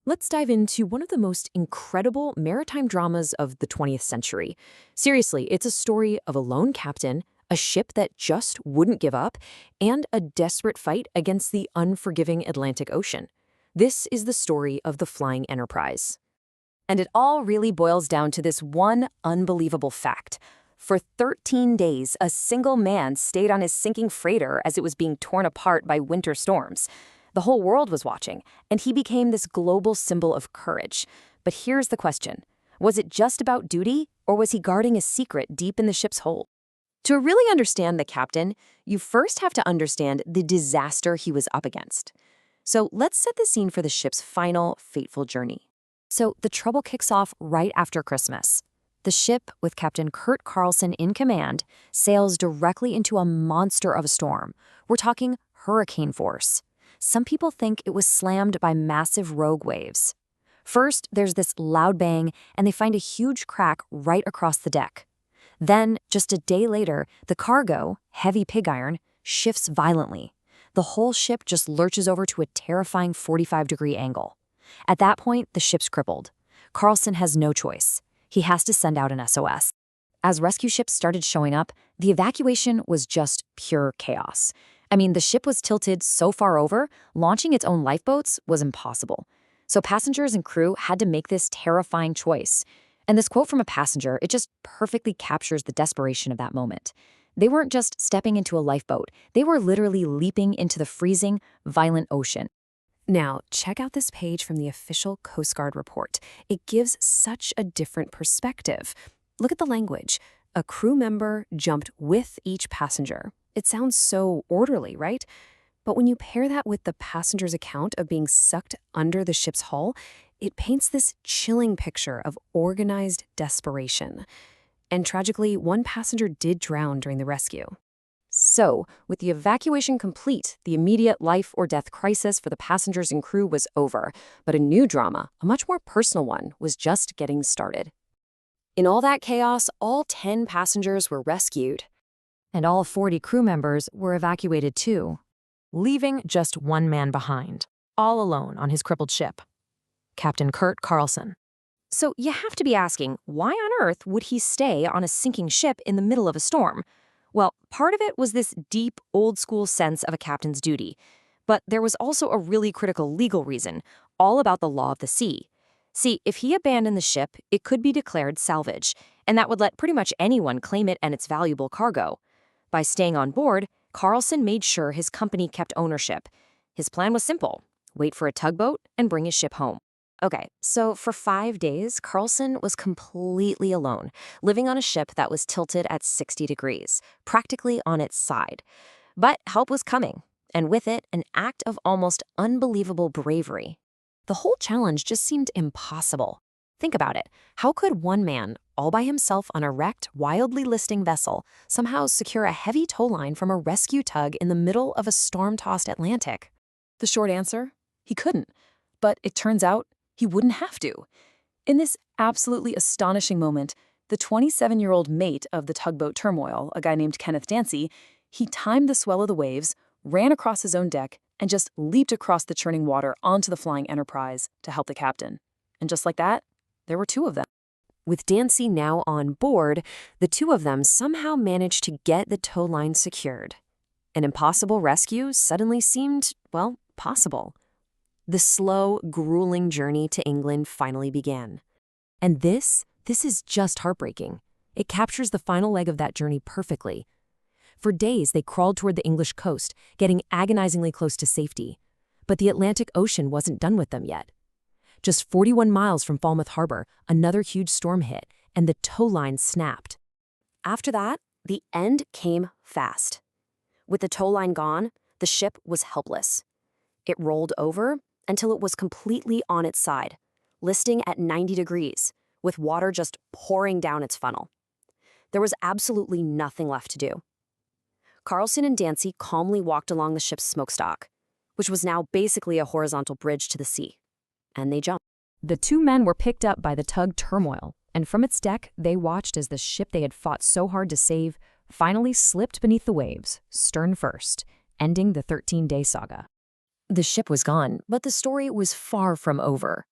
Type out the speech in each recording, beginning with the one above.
Let's dive into one of the most incredible maritime dramas of the 20th century. Seriously, it's a story of a lone captain, a ship that just wouldn't give up, and a desperate fight against the unforgiving Atlantic Ocean. This is the story of the Flying Enterprise. And it all really boils down to this one unbelievable fact. For 13 days, a single man stayed on his sinking freighter as it was being torn apart by winter storms. The whole world was watching, and he became this global symbol of courage. But here's the question. Was it just about duty, or was he guarding a secret deep in the ship's hold? To really understand the captain, you first have to understand the disaster he was up against. So let's set the scene for the ship's final, fateful journey. So the trouble kicks off right after Christmas. The ship, with Captain Kurt Carlsen in command, sails directly into a monster of a storm. We're talking hurricane force. Some people think it was slammed by massive rogue waves. First, there's this loud bang, and they find a huge crack right across the deck. Then, just a day later, the cargo, heavy pig iron, shifts violently. The whole ship just lurches over to a terrifying 45-degree angle. At that point, the ship's crippled. Carlsen has no choice. He has to send out an SOS. As rescue ships started showing up, the evacuation was just pure chaos. I mean, the ship was tilted so far over, launching its own lifeboats was impossible. So passengers and crew had to make this terrifying choice. And this quote from a passenger, it just perfectly captures the desperation of that moment. They weren't just stepping into a lifeboat. They were literally leaping into the freezing, violent ocean. Now, check out this page from the official Coast Guard report. It gives such a different perspective. Look at the language. A crew member jumped with each passenger. It sounds so orderly, right? But when you pair that with the passenger's account of being sucked under the ship's hull, it paints this chilling picture of organized desperation. And tragically, one passenger did drown during the rescue. So, with the evacuation complete, the immediate life or death crisis for the passengers and crew was over. But a new drama, a much more personal one, was just getting started. In all that chaos, all 10 passengers were rescued. And all 40 crew members were evacuated too, leaving just one man behind, all alone on his crippled ship, Captain Kurt Carlsen. So you have to be asking, why on earth would he stay on a sinking ship in the middle of a storm? Well, part of it was this deep, old-school sense of a captain's duty. But there was also a really critical legal reason, all about the law of the sea. See, if he abandoned the ship, it could be declared salvage, and that would let pretty much anyone claim it and its valuable cargo. By staying on board, Carlsen made sure his company kept ownership. His plan was simple: wait for a tugboat and bring his ship home. Okay, so for 5 days, Carlsen was completely alone, living on a ship that was tilted at 60 degrees, practically on its side. But help was coming, and with it, an act of almost unbelievable bravery. The whole challenge just seemed impossible. Think about it. How could one man, all by himself on a wrecked, wildly listing vessel, somehow secure a heavy tow line from a rescue tug in the middle of a storm-tossed Atlantic? The short answer? He couldn't. But it turns out he wouldn't have to. In this absolutely astonishing moment, the 27-year-old mate of the tugboat Turmoil, a guy named Kenneth Dancy, he timed the swell of the waves, ran across his own deck, and just leaped across the churning water onto the Flying Enterprise to help the captain. And just like that, there were 2 of them. With Dancy now on board, the 2 of them somehow managed to get the tow line secured. An impossible rescue suddenly seemed, well, possible. The slow, grueling journey to England finally began. And this is just heartbreaking. It captures the final leg of that journey perfectly. For days, they crawled toward the English coast, getting agonizingly close to safety. But the Atlantic Ocean wasn't done with them yet. Just 41 miles from Falmouth Harbor, another huge storm hit, and the tow line snapped. After that, the end came fast. With the tow line gone, the ship was helpless. It rolled over until it was completely on its side, listing at 90 degrees, with water just pouring down its funnel. There was absolutely nothing left to do. Carlsen and Dancy calmly walked along the ship's smokestack, which was now basically a horizontal bridge to the sea. And they jumped. The 2 men were picked up by the tug Turmoil, and from its deck, they watched as the ship they had fought so hard to save finally slipped beneath the waves, stern first, ending the 13-day saga. The ship was gone, but the story was far from over.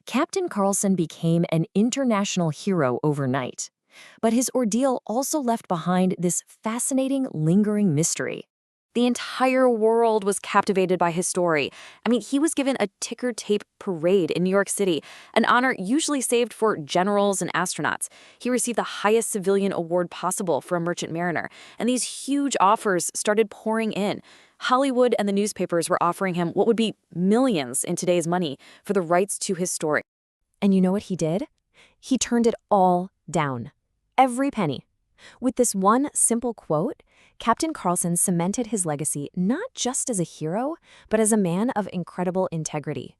Captain Carlsen became an international hero overnight. But his ordeal also left behind this fascinating, lingering mystery. The entire world was captivated by his story. I mean, he was given a ticker tape parade in New York City, an honor usually saved for generals and astronauts. He received the highest civilian award possible for a merchant mariner, and these huge offers started pouring in. Hollywood and the newspapers were offering him what would be millions in today's money for the rights to his story. And you know what he did? He turned it all down. Every penny. With this one simple quote, Captain Carlsen cemented his legacy not just as a hero, but as a man of incredible integrity.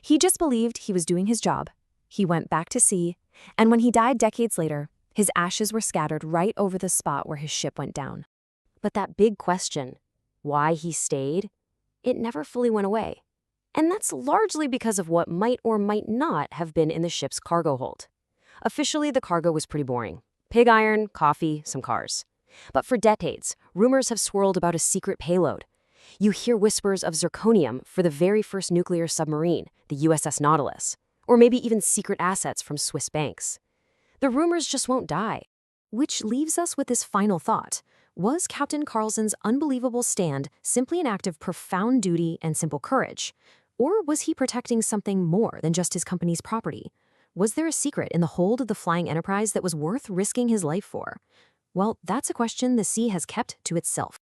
He just believed he was doing his job. He went back to sea, and when he died decades later, his ashes were scattered right over the spot where his ship went down. But that big question, why he stayed, it never fully went away. And that's largely because of what might or might not have been in the ship's cargo hold. Officially, the cargo was pretty boring. Pig iron, coffee, some cars. But for decades, rumors have swirled about a secret payload. You hear whispers of zirconium for the very first nuclear submarine, the USS Nautilus, or maybe even secret assets from Swiss banks. The rumors just won't die. Which leaves us with this final thought. Was Captain Carlsen's unbelievable stand simply an act of profound duty and simple courage? Or was he protecting something more than just his company's property? Was there a secret in the hold of the flying enterprise that was worth risking his life for? Well, that's a question the sea has kept to itself.